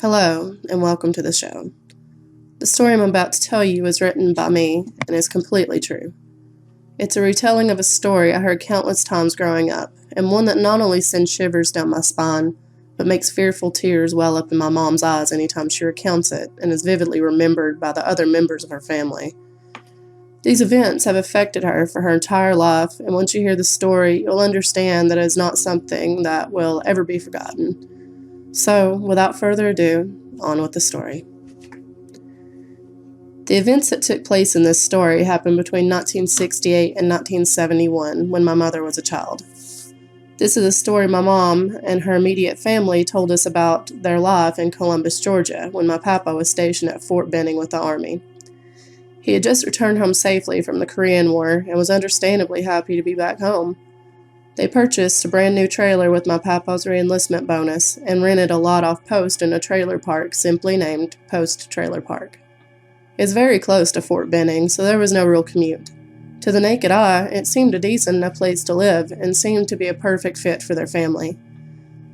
Hello, and welcome to the show. The story I'm about to tell you was written by me and is completely true. It's a retelling of a story I heard countless times growing up, and one that not only sends shivers down my spine, but makes fearful tears well up in my mom's eyes anytime she recounts it and is vividly remembered by the other members of her family. These events have affected her for her entire life, and once you hear the story, you'll understand that it is not something that will ever be forgotten. So, without further ado, on with the story. The events that took place in this story happened between 1968 and 1971 when my mother was a child. This is a story my mom and her immediate family told us about their life in Columbus, Georgia, when my papa was stationed at Fort Benning with the Army. He had just returned home safely from the Korean War and was understandably happy to be back home. They purchased a brand new trailer with my papa's reenlistment bonus and rented a lot off post in a trailer park simply named Post Trailer Park. It's very close to Fort Benning, so there was no real commute. To the naked eye, it seemed a decent enough place to live and seemed to be a perfect fit for their family.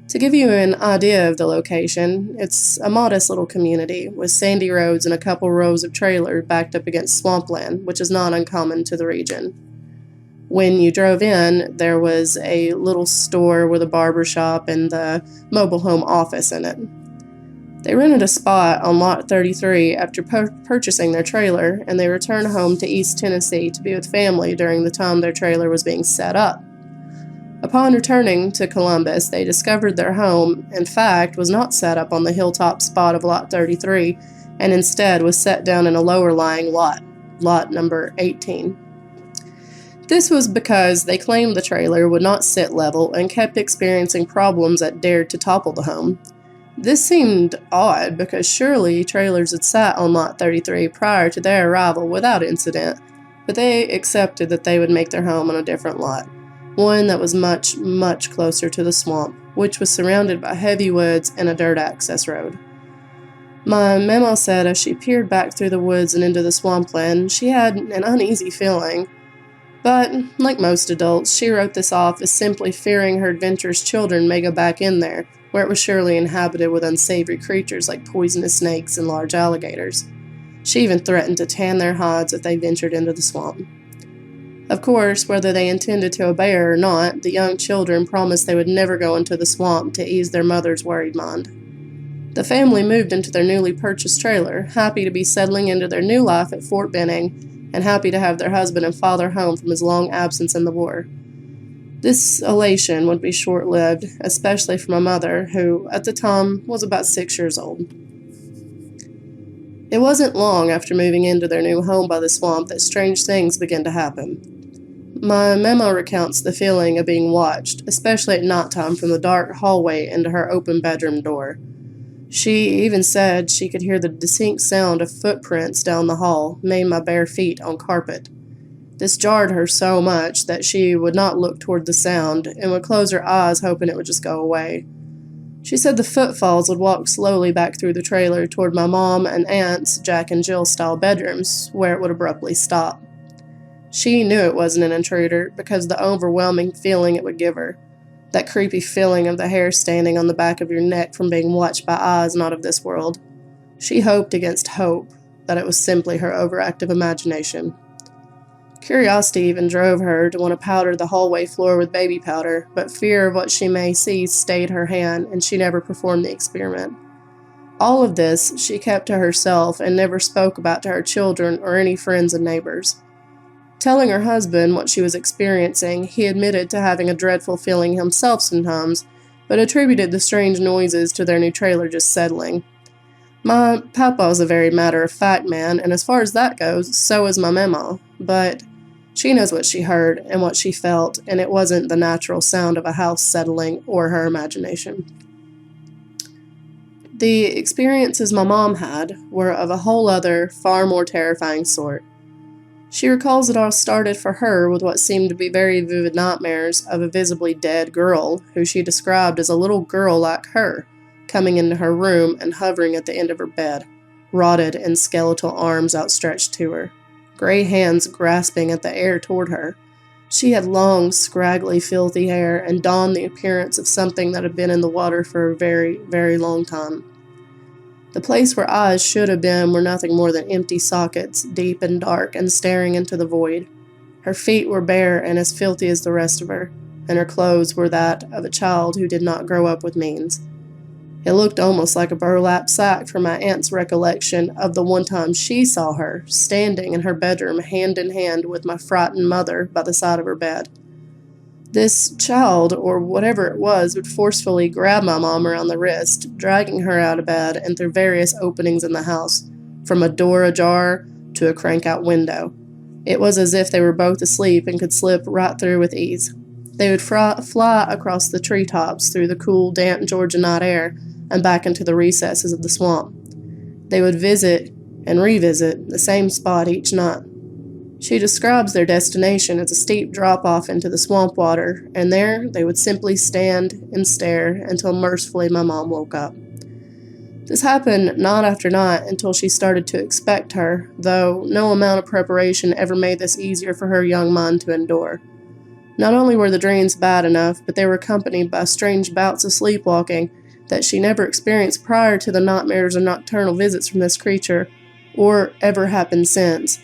To give you an idea of the location, it's a modest little community with sandy roads and a couple rows of trailers backed up against swampland, which is not uncommon to the region. When you drove in, there was a little store with a barber shop and the mobile home office in it. They rented a spot on Lot 33 after purchasing their trailer, and they returned home to East Tennessee to be with family during the time their trailer was being set up. Upon returning to Columbus, they discovered their home, in fact, was not set up on the hilltop spot of Lot 33, and instead was set down in a lower-lying lot, Lot number 18. This was because they claimed the trailer would not sit level and kept experiencing problems that dared to topple the home. This seemed odd because surely trailers had sat on Lot 33 prior to their arrival without incident, but they accepted that they would make their home on a different lot, one that was much, much closer to the swamp, which was surrounded by heavy woods and a dirt access road. My memo said as she peered back through the woods and into the swampland, she had an uneasy feeling. But, like most adults, she wrote this off as simply fearing her adventurous children may go back in there, where it was surely inhabited with unsavory creatures like poisonous snakes and large alligators. She even threatened to tan their hides if they ventured into the swamp. Of course, whether they intended to obey her or not, the young children promised they would never go into the swamp to ease their mother's worried mind. The family moved into their newly purchased trailer, happy to be settling into their new life at Fort Benning, and happy to have their husband and father home from his long absence in the war. This elation would be short-lived, especially for my mother, who, at the time, was about 6 years old. It wasn't long after moving into their new home by the swamp that strange things began to happen. My memo recounts the feeling of being watched, especially at nighttime from the dark hallway into her open bedroom door. She even said she could hear the distinct sound of footprints down the hall, made by bare feet on carpet. This jarred her so much that she would not look toward the sound and would close her eyes hoping it would just go away. She said the footfalls would walk slowly back through the trailer toward my mom and aunt's Jack and Jill-style bedrooms, where it would abruptly stop. She knew it wasn't an intruder because of the overwhelming feeling it would give her. That creepy feeling of the hair standing on the back of your neck from being watched by eyes not of this world. She hoped against hope that it was simply her overactive imagination. Curiosity even drove her to want to powder the hallway floor with baby powder, but fear of what she may see stayed her hand, and she never performed the experiment. All of this she kept to herself and never spoke about to her children or any friends and neighbors. Telling her husband what she was experiencing, he admitted to having a dreadful feeling himself sometimes, but attributed the strange noises to their new trailer just settling. My papa is a very matter-of-fact man, and as far as that goes, so is my mama, but she knows what she heard and what she felt, and it wasn't the natural sound of a house settling or her imagination. The experiences my mom had were of a whole other, far more terrifying sort. She recalls it all started for her with what seemed to be very vivid nightmares of a visibly dead girl, who she described as a little girl like her, coming into her room and hovering at the end of her bed, rotted and skeletal arms outstretched to her, gray hands grasping at the air toward her. She had long, scraggly, filthy hair and donned the appearance of something that had been in the water for a very, very long time. The place where eyes should have been were nothing more than empty sockets, deep and dark and staring into the void. Her feet were bare and as filthy as the rest of her, and her clothes were that of a child who did not grow up with means. It looked almost like a burlap sack from my aunt's recollection of the one time she saw her, standing in her bedroom hand in hand with my frightened mother by the side of her bed. This child, or whatever it was, would forcefully grab my mom around the wrist, dragging her out of bed and through various openings in the house, from a door ajar to a crank-out window. It was as if they were both asleep and could slip right through with ease. They would fly across the treetops through the cool, damp Georgia night air and back into the recesses of the swamp. They would visit and revisit the same spot each night. She describes their destination as a steep drop-off into the swamp water, and there they would simply stand and stare until mercifully my mom woke up. This happened night after night until she started to expect her, though no amount of preparation ever made this easier for her young mind to endure. Not only were the dreams bad enough, but they were accompanied by strange bouts of sleepwalking that she never experienced prior to the nightmares or nocturnal visits from this creature, or ever happened since.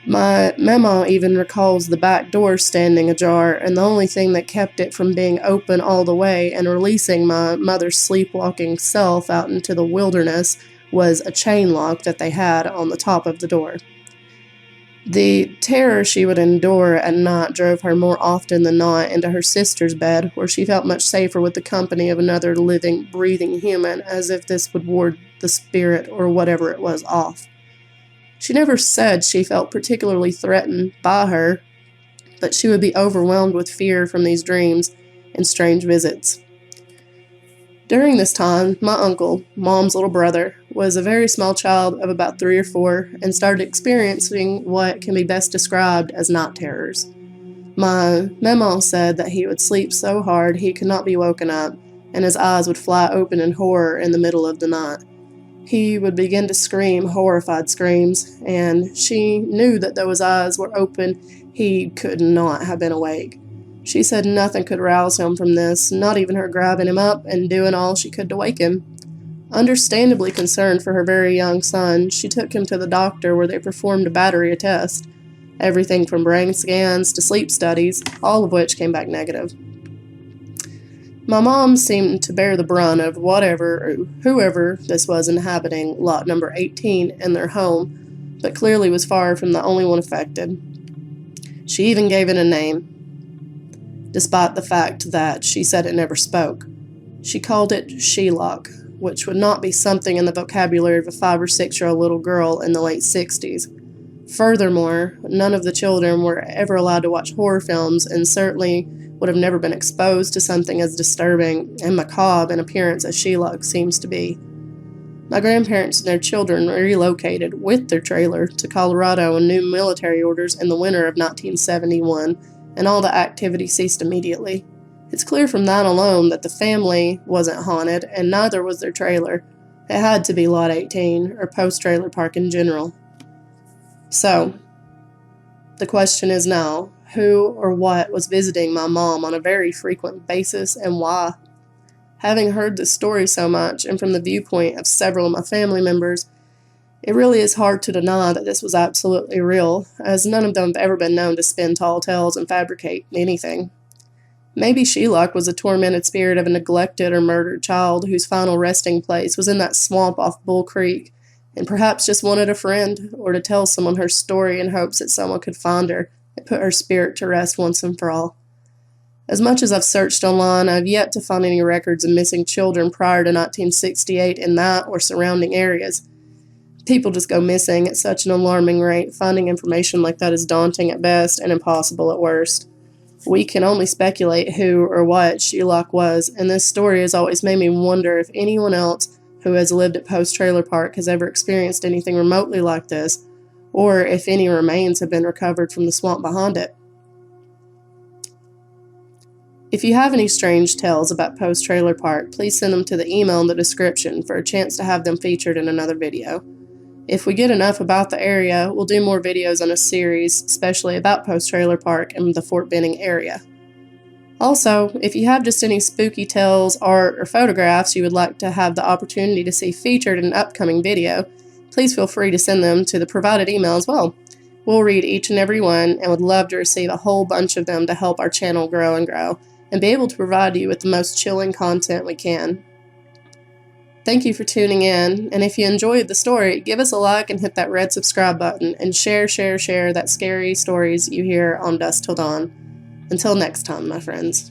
My memo even recalls the back door standing ajar, and the only thing that kept it from being open all the way and releasing my mother's sleepwalking self out into the wilderness was a chain lock that they had on the top of the door. The terror she would endure at night drove her more often than not into her sister's bed, where she felt much safer with the company of another living, breathing human, as if this would ward the spirit or whatever it was off. She never said she felt particularly threatened by her, but she would be overwhelmed with fear from these dreams and strange visits. During this time, my uncle, Mom's little brother, was a very small child of about 3 or 4 and started experiencing what can be best described as night terrors. My memo said that he would sleep so hard he could not be woken up, and his eyes would fly open in horror in the middle of the night. He would begin to scream horrified screams, and she knew that though his eyes were open, he could not have been awake. She said nothing could rouse him from this, not even her grabbing him up and doing all she could to wake him. Understandably concerned for her very young son, she took him to the doctor where they performed a battery of tests, everything from brain scans to sleep studies, all of which came back negative. My mom seemed to bear the brunt of whatever or whoever this was inhabiting lot number 18 in their home, but clearly was far from the only one affected. She even gave it a name, despite the fact that she said it never spoke. She called it Shelock, which would not be something in the vocabulary of a 5 or 6-year-old little girl in the late 60s. Furthermore, none of the children were ever allowed to watch horror films and certainly would have never been exposed to something as disturbing and macabre in appearance as Shelock seems to be. My grandparents and their children relocated with their trailer to Colorado on new military orders in the winter of 1971, and all the activity ceased immediately. It's clear from that alone that the family wasn't haunted, and neither was their trailer. It had to be Lot 18, or Post Trailer Park in general. So, the question is now, who or what was visiting my mom on a very frequent basis, and why? Having heard this story so much, and from the viewpoint of several of my family members, it really is hard to deny that this was absolutely real, as none of them have ever been known to spin tall tales and fabricate anything. Maybe Shelock was a tormented spirit of a neglected or murdered child whose final resting place was in that swamp off Bull Creek, and perhaps just wanted a friend, or to tell someone her story in hopes that someone could find her and put her spirit to rest once and for all. As much as I've searched online, I've yet to find any records of missing children prior to 1968 in that or surrounding areas. People just go missing at such an alarming rate. Finding information like that is daunting at best and impossible at worst. We can only speculate who or what Shelock was, and this story has always made me wonder if anyone else who has lived at Post Trailer Park has ever experienced anything remotely like this, or if any remains have been recovered from the swamp behind it. If you have any strange tales about Post Trailer Park, please send them to the email in the description for a chance to have them featured in another video. If we get enough about the area, we'll do more videos on a series, especially about Post Trailer Park and the Fort Benning area. Also, if you have just any spooky tales, art, or photographs you would like to have the opportunity to see featured in an upcoming video, please feel free to send them to the provided email as well. We'll read each and every one and would love to receive a whole bunch of them to help our channel grow and be able to provide you with the most chilling content we can. Thank you for tuning in, and if you enjoyed the story, give us a like and hit that red subscribe button, and share that scary stories you hear on Dusk Till Dawn. Until next time, my friends.